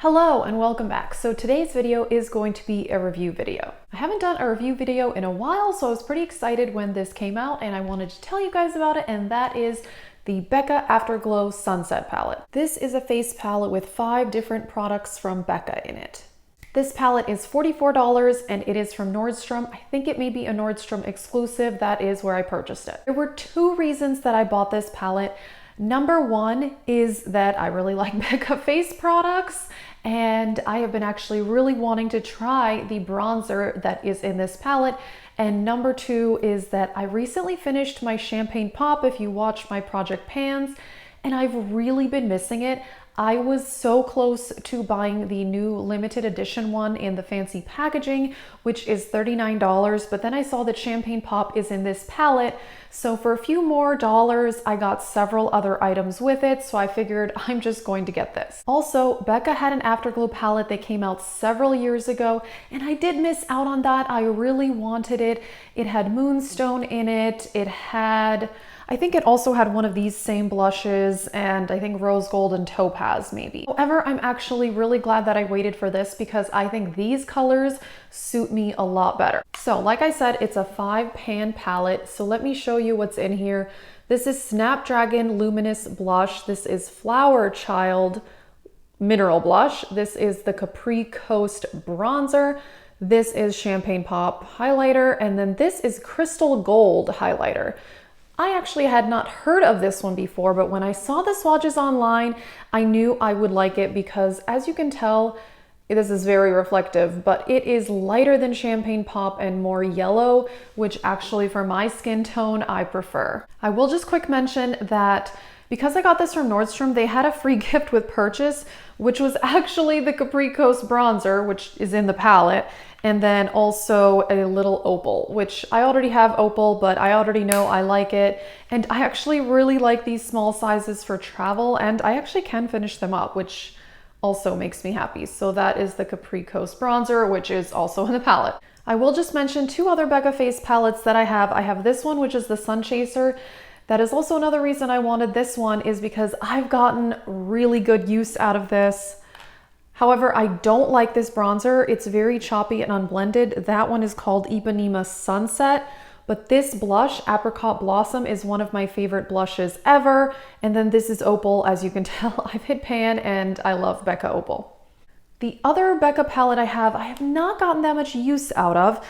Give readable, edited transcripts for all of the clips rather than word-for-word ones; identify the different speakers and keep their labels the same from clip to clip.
Speaker 1: Hello and welcome back. So today's video is going to be a review video. I haven't done a review video in a while, so I was pretty excited when this came out and I wanted to tell you guys about it, and that is the Becca Afterglow Sunset Palette. This is a face palette with 5 different products from Becca in it. This palette is $44 and it is from Nordstrom. I think it may be a Nordstrom exclusive. That is where I purchased it. There were 2 reasons that I bought this palette. Number 1 is that I really like Becca face products, and I have been actually really wanting to try the bronzer that is in this palette. And number 2 is that I recently finished my Champagne Pop, if you watched my Project Pans, and I've really been missing it. I was so close to buying the new limited edition one in the fancy packaging, which is $39, but then I saw that Champagne Pop is in this palette, so for a few more dollars, I got several other items with it, so I figured I'm just going to get this. Also, Becca had an Afterglow palette that came out several years ago, and I did miss out on that. I really wanted it. It had Moonstone in it. I think it also had one of these same blushes, and I think Rose Gold and Topaz maybe. However, I'm actually really glad that I waited for this because I think these colors suit me a lot better. So like I said, it's a 5-pan palette. So let me show you what's in here. This is Snapdragon Luminous Blush. This is Flower Child Mineral Blush. This is the Capri Coast Bronzer. This is Champagne Pop Highlighter. And then this is Crystal Gold Highlighter. I actually had not heard of this one before, but when I saw the swatches online, I knew I would like it because, as you can tell, this is very reflective, but it is lighter than Champagne Pop and more yellow, which actually for my skin tone, I prefer. I will just quick mention that because I got this from Nordstrom, they had a free gift with purchase, which was actually the Capri Coast Bronzer, which is in the palette, and then also a little opal, which I already have opal, but I already know I like it. And I actually really like these small sizes for travel, and I actually can finish them up, which also makes me happy. So that is the Capri Coast Bronzer, which is also in the palette. I will just mention 2 other Becca face palettes that I have. I have this one, which is the Sun Chaser. That is also another reason I wanted this one, is because I've gotten really good use out of this. However, I don't like this bronzer. It's very choppy and unblended. That one is called Ipanema Sunset, but this blush, Apricot Blossom, is one of my favorite blushes ever. And then this is Opal. As you can tell, I've hit pan and I love Becca Opal. The other Becca palette I have not gotten that much use out of.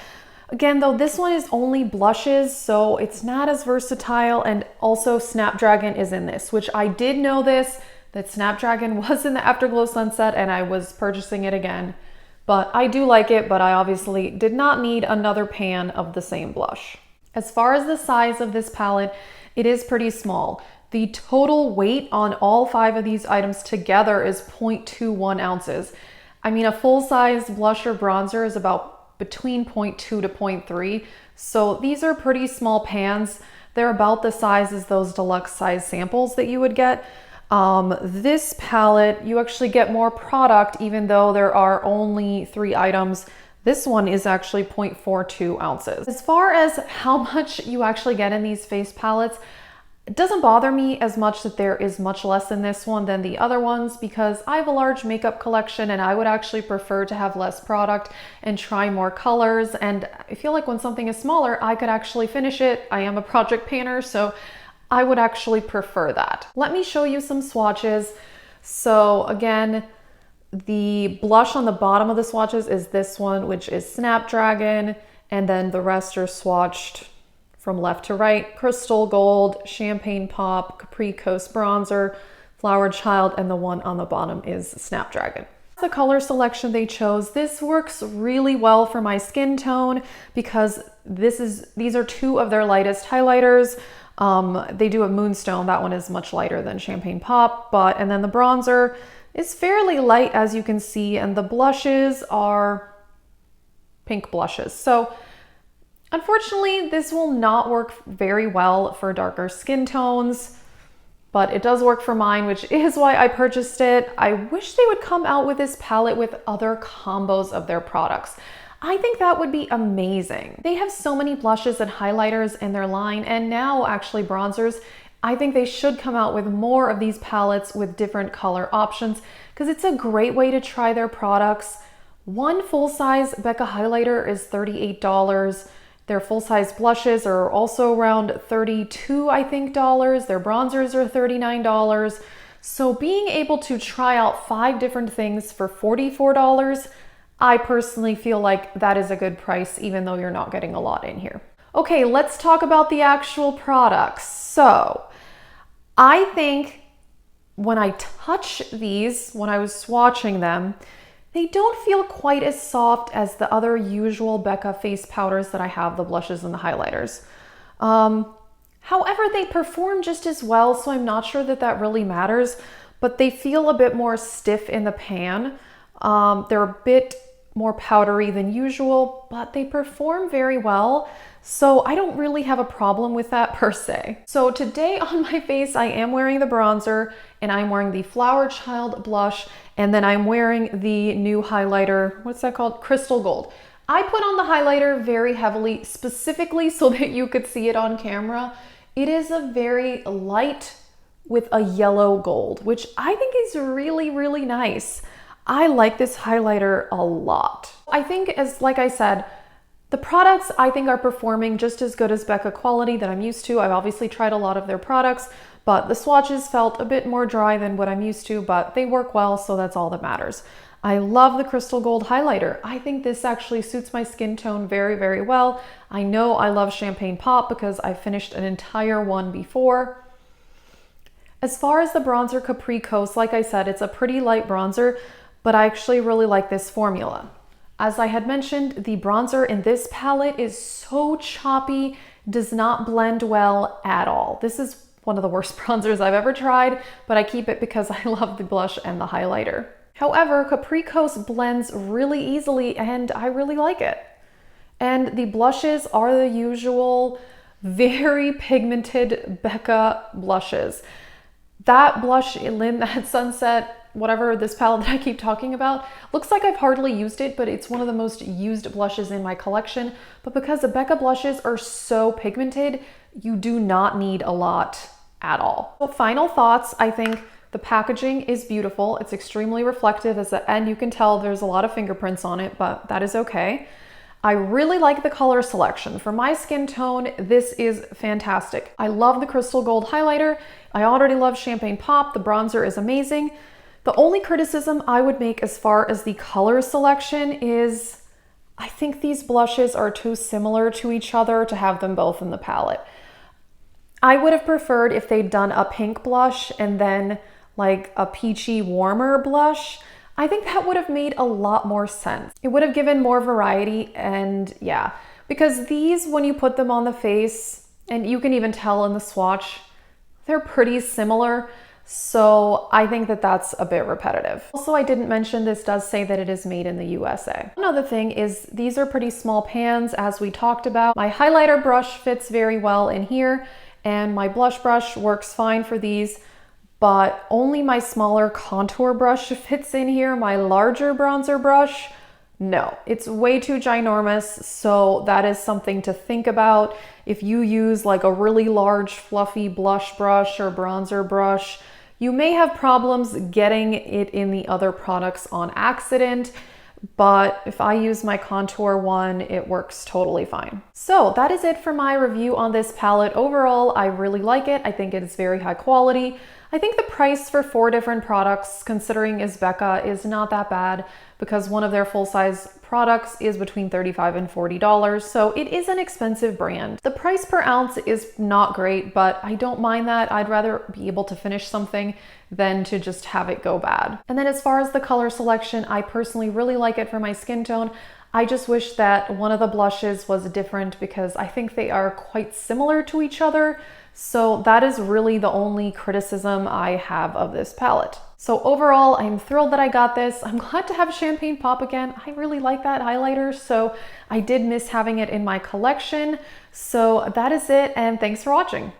Speaker 1: Again, though, this one is only blushes, so it's not as versatile, and also Snapdragon is in this, which I did know that Snapdragon was in the Afterglow Sunset, and I was purchasing it again. But I do like it, but I obviously did not need another pan of the same blush. As far as the size of this palette, it is pretty small. The total weight on all 5 of these items together is 0.21 ounces. I mean, a full-size blush or bronzer is about between 0.2 to 0.3. So these are pretty small pans. They're about the size as those deluxe size samples that you would get. This palette, you actually get more product even though there are only 3 items. This one is actually 0.42 ounces. As far as how much you actually get in these face palettes, it doesn't bother me as much that there is much less in this one than the other ones, because I have a large makeup collection and I would actually prefer to have less product and try more colors. And I feel like when something is smaller, I could actually finish it. I am a project painter, so I would actually prefer that. Let me show you some swatches. So again, the blush on the bottom of the swatches is this one, which is Snapdragon, and then the rest are swatched from left to right: Crystal Gold, Champagne Pop, Capri Coast Bronzer, Flower Child, and the one on the bottom is Snapdragon. The color selection they chose, this works really well for my skin tone because these are 2 of their lightest highlighters. They do a Moonstone. That one is much lighter than Champagne Pop, and then the bronzer is fairly light, as you can see, and the blushes are pink blushes. So unfortunately, this will not work very well for darker skin tones, but it does work for mine, which is why I purchased it. I wish they would come out with this palette with other combos of their products. I think that would be amazing. They have so many blushes and highlighters in their line, and now actually bronzers, I think they should come out with more of these palettes with different color options because it's a great way to try their products. One full-size Becca highlighter is $38. Their full-size blushes are also around $32, I think, dollars. Their bronzers are $39. So being able to try out 5 different things for $44, I personally feel like that is a good price, even though you're not getting a lot in here. Okay, let's talk about the actual products. So I think when I touch these, when I was swatching them, they don't feel quite as soft as the other usual Becca face powders that I have, the blushes and the highlighters. However, they perform just as well, so I'm not sure that that really matters, but they feel a bit more stiff in the pan. They're a bit more powdery than usual, but they perform very well. So I don't really have a problem with that per se. So today on my face, I am wearing the bronzer and I'm wearing the Flower Child blush, and then I'm wearing the new highlighter. What's that called? Crystal Gold. I put on the highlighter very heavily, specifically so that you could see it on camera. It is a very light with a yellow gold, which I think is really, really nice. I like this highlighter a lot. I think, like I said, the products I think are performing just as good as Becca quality that I'm used to. I've obviously tried a lot of their products, but the swatches felt a bit more dry than what I'm used to, but they work well, so that's all that matters. I love the Crystal Gold highlighter. I think this actually suits my skin tone very, very well. I know I love Champagne Pop because I finished an entire one before. As far as the bronzer Capri Coast, like I said, it's a pretty light bronzer, but I actually really like this formula. As I had mentioned, the bronzer in this palette is so choppy, does not blend well at all. This is one of the worst bronzers I've ever tried, but I keep it because I love the blush and the highlighter. However, Capri Coast blends really easily and I really like it. And the blushes are the usual very pigmented Becca blushes. That blush in that Sunset, whatever this palette that I keep talking about, looks like I've hardly used it, but it's one of the most used blushes in my collection. But because the Becca blushes are so pigmented, you do not need a lot at all. So final thoughts, I think the packaging is beautiful. It's extremely reflective, and you can tell there's a lot of fingerprints on it, but that is okay. I really like the color selection. For my skin tone, this is fantastic. I love the Crystal Gold highlighter. I already love Champagne Pop. The bronzer is amazing. The only criticism I would make as far as the color selection is I think these blushes are too similar to each other to have them both in the palette. I would have preferred if they'd done a pink blush and then like a peachy warmer blush. I think that would have made a lot more sense. It would have given more variety, and yeah, because these, when you put them on the face, and you can even tell in the swatch, they're pretty similar. So I think that that's a bit repetitive. Also, I didn't mention this does say that it is made in the USA. Another thing is these are pretty small pans, as we talked about. My highlighter brush fits very well in here, and my blush brush works fine for these, but only my smaller contour brush fits in here. My larger bronzer brush, no, it's way too ginormous. So that is something to think about. If you use like a really large fluffy blush brush or bronzer brush, you may have problems getting it in the other products on accident. But if I use my contour one, it works totally fine. So that is it for my review on this palette. Overall, I really like it. I think it is very high quality. I think the price for 4 different products, considering is Becca, is not that bad because one of their full-size products is between $35 and $40, so it is an expensive brand. The price per ounce is not great, but I don't mind that. I'd rather be able to finish something than to just have it go bad. And then as far as the color selection, I personally really like it for my skin tone. I just wish that one of the blushes was different because I think they are quite similar to each other. So that is really the only criticism I have of this palette. So overall, I'm thrilled that I got this. I'm glad to have Champagne Pop again. I really like that highlighter, so I did miss having it in my collection. So that is it, and thanks for watching.